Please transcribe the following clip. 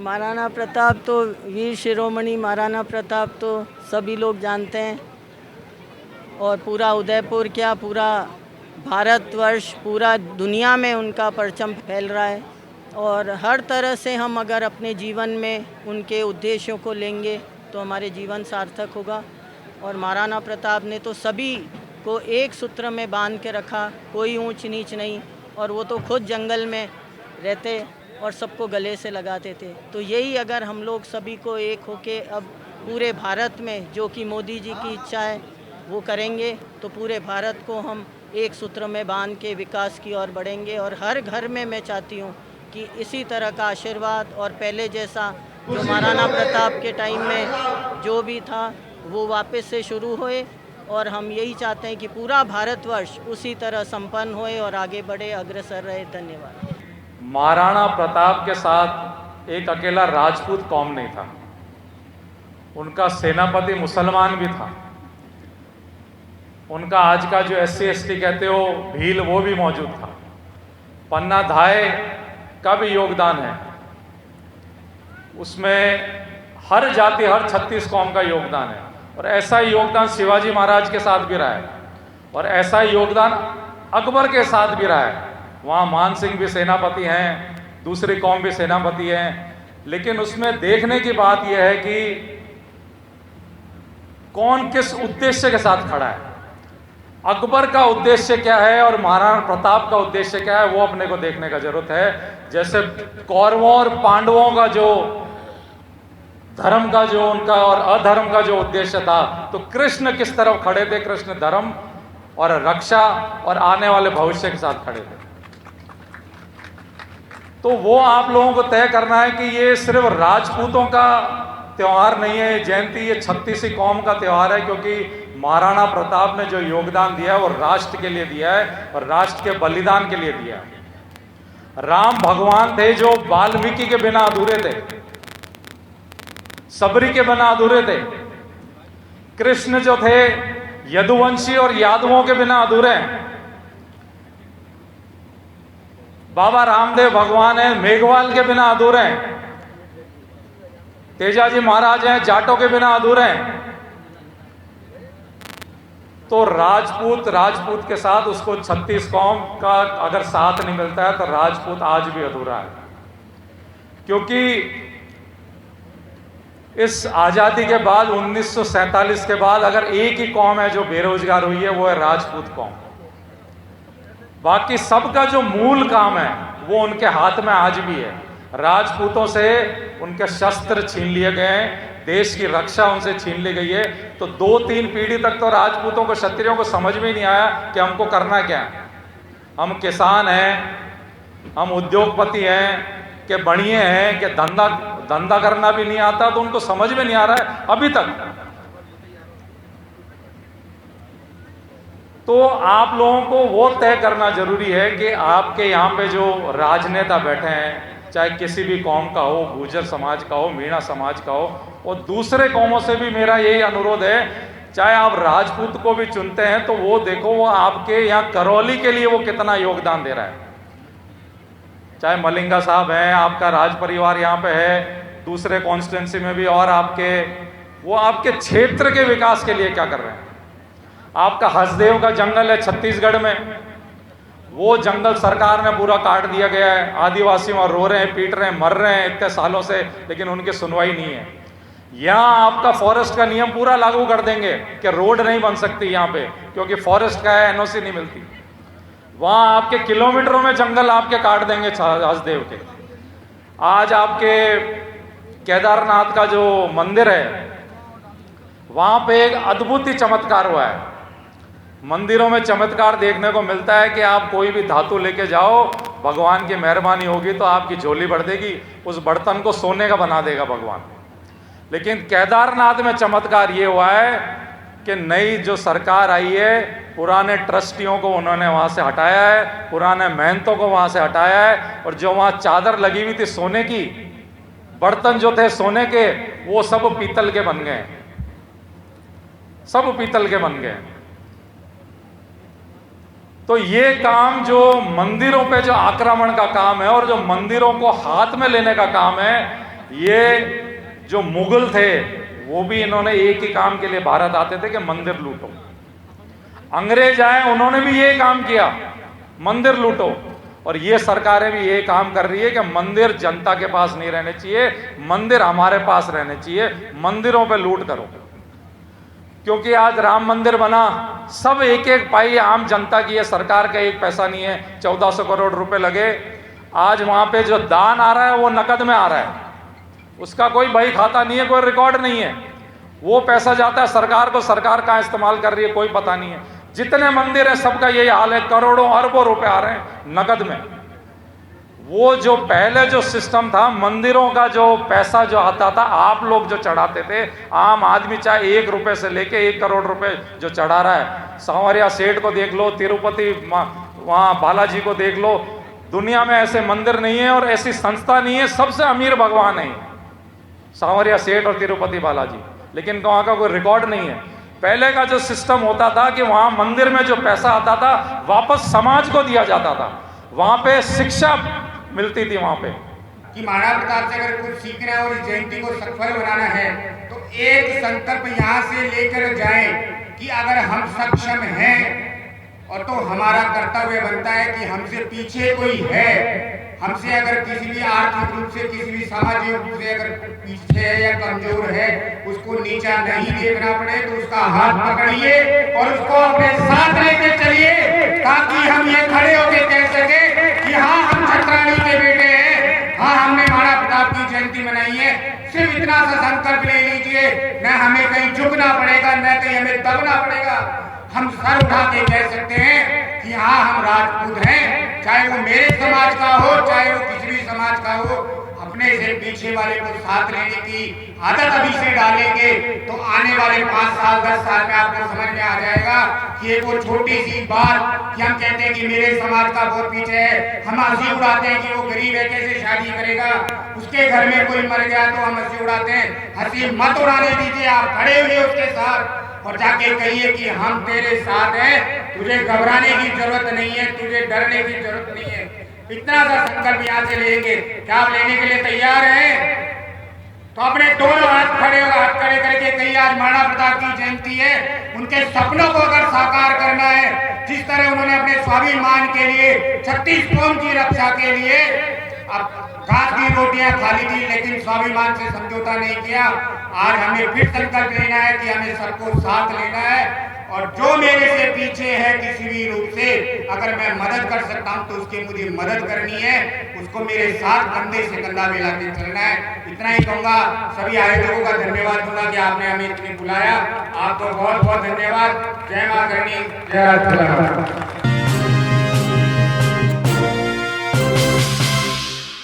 महाराणा प्रताप तो वीर शिरोमणि महाराणा प्रताप तो सभी लोग जानते हैं, और पूरा उदयपुर क्या पूरा भारतवर्ष, पूरा दुनिया में उनका परचम फैल रहा है। और हर तरह से हम अगर अपने जीवन में उनके उद्देश्यों को लेंगे तो हमारे जीवन सार्थक होगा। और महाराणा प्रताप ने तो सभी को एक सूत्र में बांध के रखा, कोई ऊंच नीच नहीं, और वो तो खुद जंगल में रहते और सबको गले से लगाते थे। तो यही अगर हम लोग सभी को एक होके अब पूरे भारत में, जो कि मोदी जी की इच्छा है, वो करेंगे तो पूरे भारत को हम एक सूत्र में बांध के विकास की ओर बढ़ेंगे। और हर घर में मैं चाहती हूँ कि इसी तरह का आशीर्वाद और पहले जैसा जो महाराणा प्रताप के टाइम में जो भी था वो वापस से शुरू होए, और हम यही चाहते हैं कि पूरा भारतवर्ष उसी तरह संपन्न होए और आगे बढ़े, अग्रसर रहे। धन्यवाद। महाराणा प्रताप के साथ एक अकेला राजपूत कौम नहीं था, उनका सेनापति मुसलमान भी था, उनका आज का जो SC ST कहते हो भील, वो भी मौजूद था। पन्ना धाय का भी योगदान है, उसमें हर जाति, हर 36 कौम का योगदान है। और ऐसा ही योगदान शिवाजी महाराज के साथ भी रहा है, और ऐसा ही योगदान अकबर के साथ भी रहा है। वहाँ मान सिंह भी सेनापति हैं, दूसरी कौम भी सेनापति हैं, लेकिन उसमें देखने की बात यह है कि कौन किस उद्देश्य के साथ खड़ा है। अकबर का उद्देश्य क्या है और महाराणा प्रताप का उद्देश्य क्या है, वो अपने को देखने का जरूरत है। जैसे कौरवों और पांडवों का जो धर्म का जो उनका और अधर्म का जो उद्देश्य था, तो कृष्ण किस तरफ खड़े थे? कृष्ण धर्म और रक्षा और आने वाले भविष्य के साथ खड़े थे। तो वो आप लोगों को तय करना है कि ये सिर्फ राजपूतों का त्योहार नहीं है, जयंती, ये 36 कौम का त्योहार है, क्योंकि महाराणा प्रताप ने जो योगदान दिया है वो राष्ट्र के लिए दिया है और राष्ट्र के बलिदान के लिए दिया है। राम भगवान थे जो वाल्मीकि के बिना अधूरे थे, सबरी के बिना अधूरे थे। कृष्ण जो थे यदुवंशी और यादवों के बिना अधूरे हैं। बाबा रामदेव भगवान है, मेघवाल के बिना अधूरे हैं। तेजाजी महाराज हैं, जाटों के बिना अधूरे हैं। तो राजपूत के साथ उसको 36 कौम का अगर साथ नहीं मिलता है तो राजपूत आज भी अधूरा है। क्योंकि इस आजादी के बाद 1947 के बाद अगर एक ही कौम है जो बेरोजगार हुई है, वो है राजपूत कौम। बाकी सबका जो मूल काम है वो उनके हाथ में आज भी है। राजपूतों से उनके शस्त्र छीन लिए गए हैं, देश की रक्षा उनसे छीन ली गई है। तो 2-3 पीढ़ी तक तो राजपूतों को, क्षत्रियों को समझ में नहीं आया कि हमको करना क्या है। हम किसान हैं, हम उद्योगपति हैं, कि बढ़िए हैं, कि धंधा करना भी नहीं आता, तो उनको समझ में नहीं आ रहा है अभी तक। तो आप लोगों को वो तय करना जरूरी है कि आपके यहाँ पे जो राजनेता बैठे हैं, चाहे किसी भी कौम का हो, गुर्जर समाज का हो, मीणा समाज का हो, और दूसरे कौमों से भी मेरा यही अनुरोध है, चाहे आप राजपूत को भी चुनते हैं तो वो देखो वो आपके यहाँ करौली के लिए वो कितना योगदान दे रहा है। चाहे मलिंगा साहब हैं, आपका राज परिवार यहाँ पे है, दूसरे कॉन्स्टिट्यूंसी में भी, और वो आपके क्षेत्र के विकास के लिए क्या कर रहे हैं। आपका हसदेव का जंगल है छत्तीसगढ़ में, वो जंगल सरकार ने पूरा काट दिया गया है। आदिवासी वहां रो रहे हैं, पीट रहे हैं, मर रहे हैं इतने सालों से, लेकिन उनकी सुनवाई नहीं है। यहाँ आपका फॉरेस्ट का नियम पूरा लागू कर देंगे कि रोड नहीं बन सकती यहाँ पे, क्योंकि फॉरेस्ट का है, NOC नहीं मिलती। वहां आपके किलोमीटरों में जंगल आपके काट देंगे हसदेव के। आज आपके केदारनाथ का जो मंदिर है, वहां पे एक अद्भुत ही चमत्कार हुआ है। मंदिरों में चमत्कार देखने को मिलता है कि आप कोई भी धातु लेके जाओ, भगवान की मेहरबानी होगी तो आपकी झोली भर देगी, उस बर्तन को सोने का बना देगा भगवान। लेकिन केदारनाथ में चमत्कार ये हुआ है कि नई जो सरकार आई है, पुराने ट्रस्टियों को उन्होंने वहां से हटाया है, पुराने मेहनतों को वहां से हटाया है, और जो वहां चादर लगी हुई थी सोने की, बर्तन जो थे सोने के, वो सब पीतल के बन गए, सब पीतल के बन गए। तो ये काम जो मंदिरों पे जो आक्रमण का काम है और जो मंदिरों को हाथ में लेने का काम है, ये जो मुगल थे वो भी इन्होंने एक ही काम के लिए भारत आते थे कि मंदिर लूटो। अंग्रेज आए, उन्होंने भी ये काम किया, मंदिर लूटो। और ये सरकारें भी ये काम कर रही है कि मंदिर जनता के पास नहीं रहने चाहिए, मंदिर हमारे पास रहने चाहिए, मंदिरों पे लूट करो। क्योंकि आज राम मंदिर बना, सब एक एक पाई आम जनता की है, सरकार का एक पैसा नहीं है। 1400 करोड़ रुपए लगे। आज वहां पे जो दान आ रहा है वो नकद में आ रहा है, उसका कोई बही खाता नहीं है, कोई रिकॉर्ड नहीं है। वो पैसा जाता है सरकार को, सरकार कहाँ इस्तेमाल कर रही है कोई पता नहीं है। जितने मंदिर है सबका यही हाल है, करोड़ों अरबों रुपए आ रहे हैं नकद में। वो जो पहले जो सिस्टम था, मंदिरों का जो पैसा जो आता था, आप लोग जो चढ़ाते थे, आम आदमी चाहे 1 रुपए से लेके 1 करोड़ रुपए जो चढ़ा रहा है। सांवरिया सेठ को देख लो, तिरुपति वहां बालाजी को देख लो, दुनिया में ऐसे मंदिर नहीं है और ऐसी संस्था नहीं है, सबसे अमीर भगवान है सांवरिया सेठ और तिरुपति बालाजी। लेकिन वहां का कोई रिकॉर्ड नहीं है। पहले का जो सिस्टम होता था कि वहां मंदिर में जो पैसा आता था वापस समाज को दिया जाता था, वहां पे शिक्षा मिलती थी वहां पे कि महाराणा प्रताप से अगर कुछ सीखना है और इस जयंती को सफल बनाना है तो एक संकल्प यहाँ से लेकर जाए कि अगर हम सक्षम हैं और तो हमारा कर्तव्य बनता है कि हमसे पीछे कोई है, हमसे अगर किसी भी आर्थिक रूप से, किसी भी सामाजिक रूप से अगर पीछे है या कमजोर है, उसको नीचा नहीं देखना पड़े तो उसका हाथ पकड़िए और उसको अपने साथ लेके चलिए, ताकि हम ये खड़े होकर कह सके कि हाँ हम छत्राणी के बेटे हैं, हाँ हमने महाराणा प्रताप की जयंती मनाई है। सिर्फ इतना सा संकल्प ले लीजिए, न हमें कहीं झुकना पड़ेगा, न कहीं हमें दबना पड़ेगा। हम सर उठा के कह सकते हैं कि हाँ हम राजपूत हैं, चाहे वो मेरे समाज का हो, चाहे वो किसी भी समाज का हो। अपने से पीछे वाले को साथ लेने की आदत अभी से डालेंगे तो आने वाले 5 साल 10 साल में आपको समझ में आ जाएगा कि एक वो छोटी सी बात कि हम कहते हैं कि मेरे समाज का बहुत पीछे है, हम हंसी उड़ाते हैं कि वो गरीब है कैसे शादी करेगा, उसके घर में कोई मर गया तो हम हंसी उड़ाते हैं। हंसी मत उड़ाने दीजिए, आप खड़े हुए उसके साथ और जाके कहिए कि हम तेरे साथ हैं, तुझे घबराने की जरूरत नहीं है, तुझे डरने की जरूरत नहीं है। इतना सा संकल्प यहाँ से लेंगे। क्या आप लेने के लिए तैयार हैं? तो अपने दोनों हाथ खड़े करके कहिए आज महाराणा प्रताप की जयंती है, उनके सपनों को अगर साकार करना है, जिस तरह उन्होंने अपने स्वाभिमान के लिए 36 कौम की रक्षा के लिए अब घास की रोटियां खा ली थी लेकिन स्वाभिमान से समझौता नहीं किया। आज हमें फिर संकल्प लेना है कि हमें सबको साथ लेना है और जो मेरे से पीछे है किसी भी रूप से अगर मैं मदद कर सकता हूं तो उसकी मुझे मदद करनी है, उसको मेरे साथ कंधे से कंधा मिला के चलना है। इतना ही कहूंगा। सभी आयोजकों का धन्यवाद दूंगा कि आपने हमें इतने बुलाया। आपको बहुत बहुत धन्यवाद। जय मां करणी, जय राज।